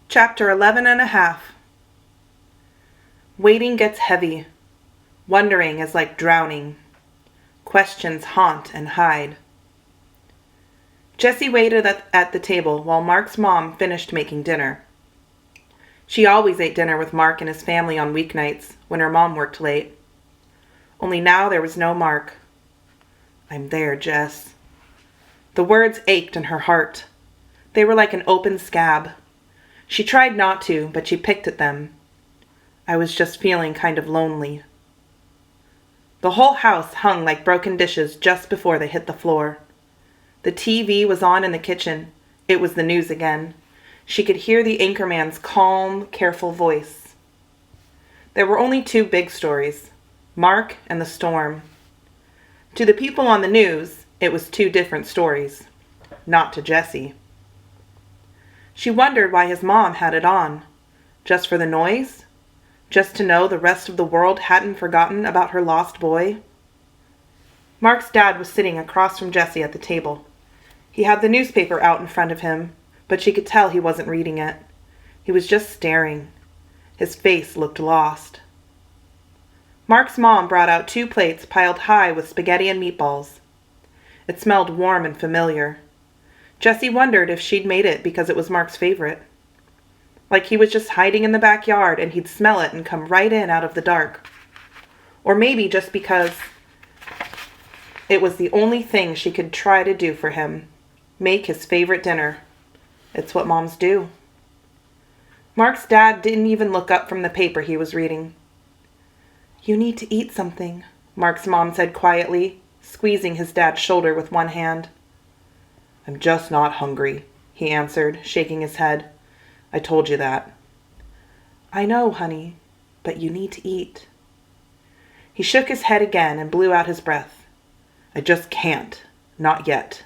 Chapter 11 and a half. Waiting gets heavy. Wondering is like drowning. Questions haunt and hide. Jessie waited at the table while Mark's mom finished making dinner. She always ate dinner with Mark and his family on weeknights when her mom worked late. Only now there was no Mark. "I'm there, Jess." The words ached in her heart. They were like an open scab. She tried not to, but she picked at them. I was just feeling kind of lonely. The whole house hung like broken dishes just before they hit the floor. The TV was on in the kitchen. It was the news again. She could hear the anchorman's calm, careful voice. There were only two big stories, Mark and the storm. To the people on the news, it was two different stories. Not to Jessie. She wondered why his mom had it on. Just for the noise? Just to know the rest of the world hadn't forgotten about her lost boy? Mark's dad was sitting across from Jessie at the table. He had the newspaper out in front of him, but she could tell he wasn't reading it. He was just staring. His face looked lost. Mark's mom brought out 2 plates piled high with spaghetti and meatballs. It smelled warm and familiar. Jessie wondered if she'd made it because it was Mark's favorite. Like he was just hiding in the backyard and he'd smell it and come right in out of the dark. Or maybe just because it was the only thing she could try to do for him. Make his favorite dinner. It's what moms do. Mark's dad didn't even look up from the paper he was reading. "You need to eat something," Mark's mom said quietly, squeezing his dad's shoulder with one hand. "I'm just not hungry," he answered, shaking his head. "I told you that." "I know, honey, but you need to eat." He shook his head again and blew out his breath. "I just can't. Not yet."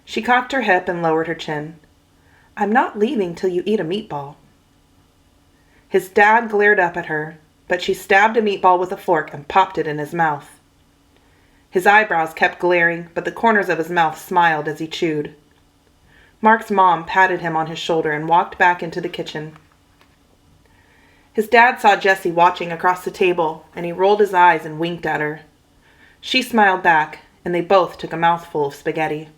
She cocked her hip and lowered her chin. "I'm not leaving till you eat a meatball." His dad glared up at her, but she stabbed a meatball with a fork and popped it in his mouth. His eyebrows kept glaring, but the corners of his mouth smiled as he chewed. Mark's mom patted him on his shoulder and walked back into the kitchen. His dad saw Jessie watching across the table, and he rolled his eyes and winked at her. She smiled back, and they both took a mouthful of spaghetti.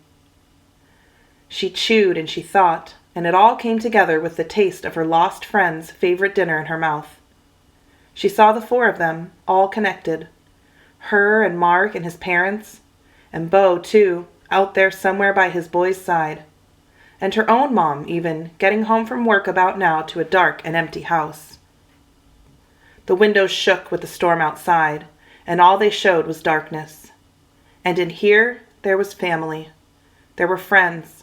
She chewed and she thought, and it all came together with the taste of her lost friend's favorite dinner in her mouth. She saw the 4 of them, all connected. Her and Mark and his parents, and Beau, too, out there somewhere by his boy's side. And her own mom, even, getting home from work about now to a dark and empty house. The windows shook with the storm outside, and all they showed was darkness. And in here, there was family. There were friends.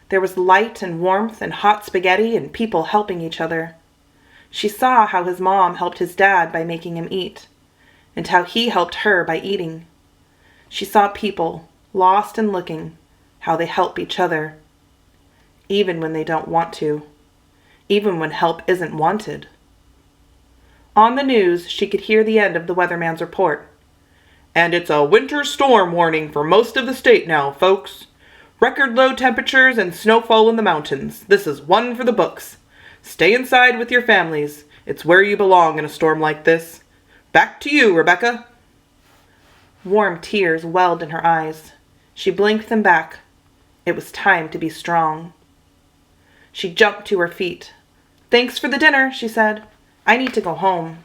There was light and warmth and hot spaghetti and people helping each other. She saw how his mom helped his dad by making him eat, and how he helped her by eating. She saw people, lost and looking, how they help each other. Even when they don't want to. Even when help isn't wanted. On the news, she could hear the end of the weatherman's report. "And it's a winter storm warning for most of the state now, folks. Record low temperatures and snowfall in the mountains. This is one for the books. Stay inside with your families. It's where you belong in a storm like this. Back to you, Rebecca." Warm tears welled in her eyes. She blinked them back. It was time to be strong. She jumped to her feet. "Thanks for the dinner," she said. "I need to go home."